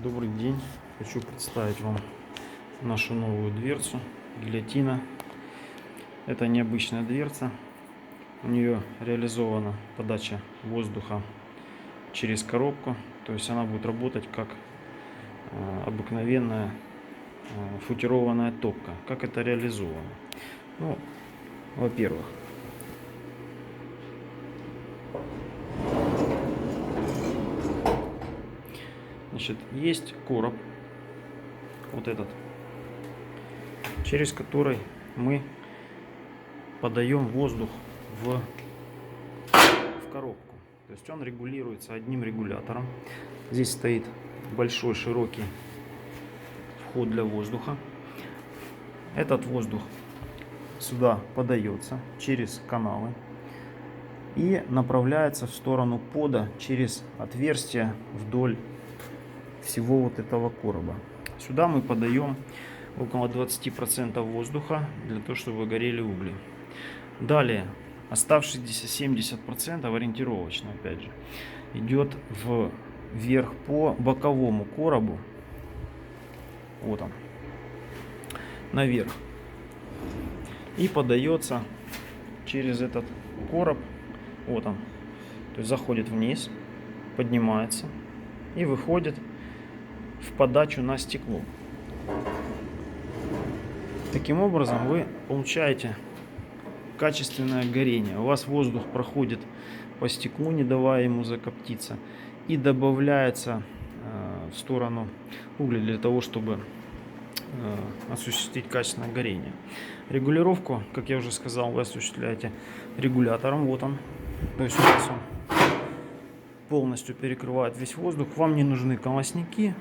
Добрый день! Хочу представить вам нашу новую дверцу гильотина. Это необычная дверца. У нее реализована подача воздуха через коробку. То есть она будет работать как обыкновенная футированная топка. Как это реализовано? Ну, во-первых, значит, есть короб, вот этот, через который мы подаем воздух в коробку. То есть он регулируется одним регулятором. Здесь стоит большой широкий вход для воздуха. Этот воздух сюда подается через каналы и направляется в сторону пода через отверстие вдоль всего вот этого короба. Сюда мы подаем около 20% воздуха для того, чтобы горели угли. Далее оставшиеся 70% ориентировочно, опять же, идет вверх по боковому коробу. Вот он, наверх, и подается через этот короб. Вот он, то есть заходит вниз, поднимается и выходит в подачу на стекло. Таким образом вы получаете качественное горение. У вас воздух проходит по стеклу, не давая ему закоптиться, и добавляется в сторону угля для того, чтобы осуществить качественное горение. Регулировку, как я уже сказал, вы осуществляете регулятором. Вот он. То есть у вас он полностью перекрывает весь воздух. Вам не нужны колосники.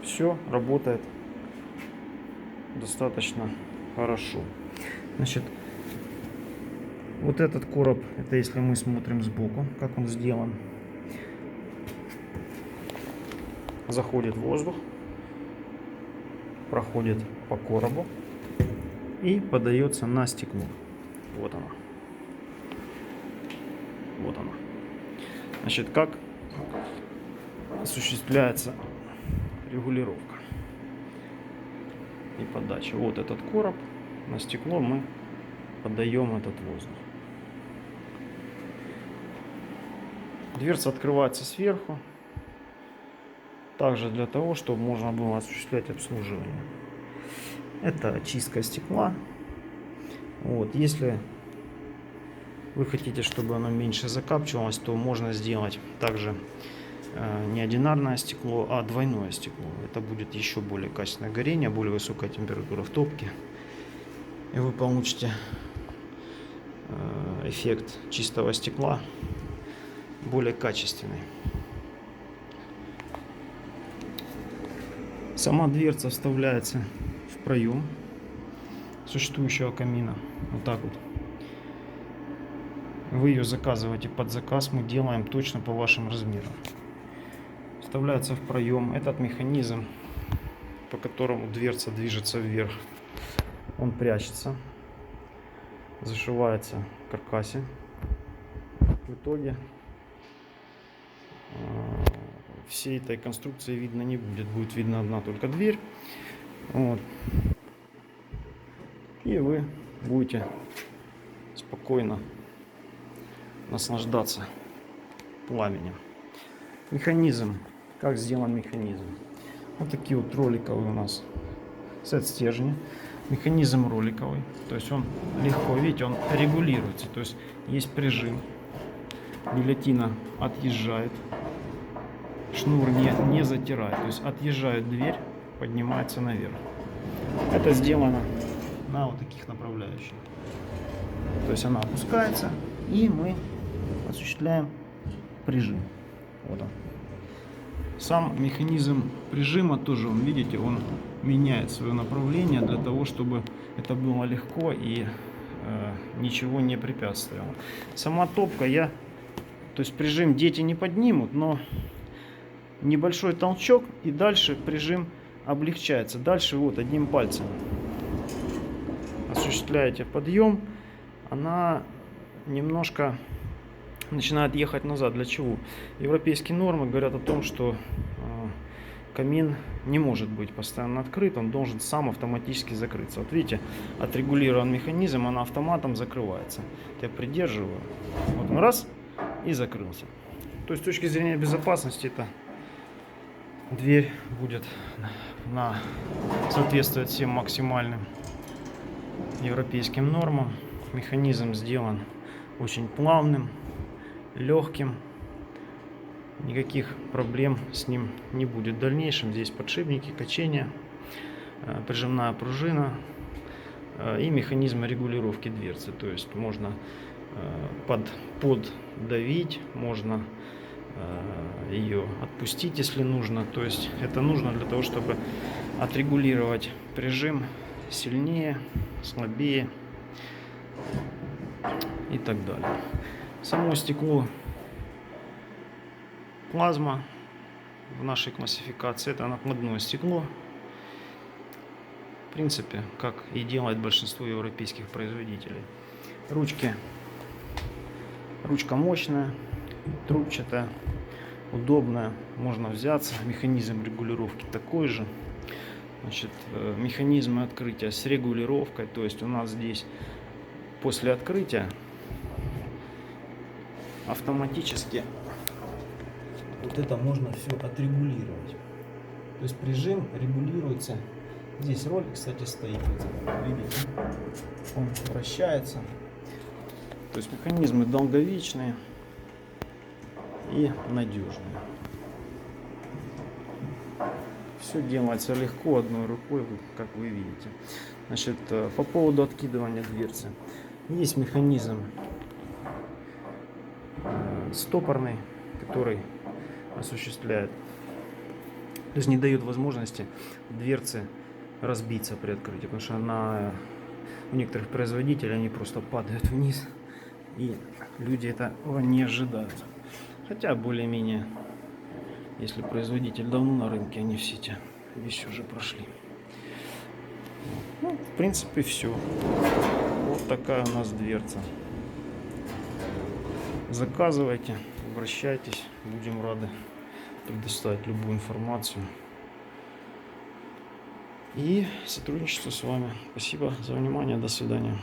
Все работает достаточно хорошо. Значит, вот этот короб, это если мы смотрим сбоку, как он сделан. Заходит воздух, проходит по коробу и подается на стекло. Вот оно. Вот оно. Значит, как осуществляется регулировка и подача. Вот этот короб, на стекло мы подаем этот воздух. Дверца открывается сверху, также для того, чтобы можно было осуществлять обслуживание. Это очистка стекла. Вот. Если вы хотите, чтобы оно меньше закапчивалось, то можно сделать также не одинарное стекло, а двойное стекло. Это будет еще более качественное горение, более высокая температура в топке. И вы получите эффект чистого стекла более качественный. Сама дверца вставляется в проем существующего камина. Вот так вот. Вы ее заказываете под заказ, мы делаем точно по вашим размерам. Вставляется в проем. Этот механизм, по которому дверца движется вверх, он прячется, зашивается в каркасе. В итоге всей этой конструкции видно не будет. Будет видна одна только дверь. Вот. И вы будете спокойно наслаждаться пламенем. Механизм. Как сделан механизм? Вот такие вот роликовые у нас сет стержня. Механизм роликовый. То есть он легко, видите, он регулируется. То есть есть прижим. Гильотина отъезжает. Шнур не затирает. То есть отъезжает дверь, поднимается наверх. Это сделано на вот таких направляющих. То есть она опускается, и мы осуществляем прижим. Вот он. Сам механизм прижима тоже, он, видите, он меняет свое направление для того, чтобы это было легко и ничего не препятствовало. Сама топка, то есть прижим дети не поднимут, но небольшой толчок, и дальше прижим облегчается. Дальше вот одним пальцем осуществляете подъем, она немножко начинает ехать назад. Для чего? Европейские нормы говорят о том, что камин не может быть постоянно открыт, он должен сам автоматически закрыться. Вот видите, отрегулирован механизм, он автоматом закрывается. Я придерживаю, вот он раз и закрылся. То есть с точки зрения безопасности это дверь будет соответствовать всем максимальным европейским нормам. Механизм сделан очень плавным, легким. Никаких проблем с ним не будет в дальнейшем. Здесь подшипники, качения, прижимная пружина и механизм регулировки дверцы. То есть можно поддавить, можно ее отпустить, если нужно. То есть это нужно для того, чтобы отрегулировать прижим сильнее, слабее и так далее. Само стекло плазма в нашей классификации это накладное стекло. В принципе, как и делает большинство европейских производителей. Ручка мощная, трубчатая, удобная, можно взяться. Механизм регулировки такой же. Значит, механизмы открытия с регулировкой, то есть у нас здесь после открытия автоматически вот это можно все отрегулировать. То есть прижим регулируется. Здесь ролик, кстати, стоит. Видите, он вращается. То есть механизмы долговечные и надежные. Все делается легко, одной рукой, как вы видите. Значит, по поводу откидывания дверцы. Есть механизм стопорный, который осуществляет, то есть не дает возможности дверце разбиться при открытии, потому что у некоторых производителей они просто падают вниз, и люди этого не ожидают. Хотя более-менее, если производитель давно на рынке, они все эти вещи уже прошли. Ну, в принципе, все. Вот такая у нас дверца. Заказывайте, обращайтесь, будем рады предоставить любую информацию и сотрудничество с вами. Спасибо за внимание, до свидания.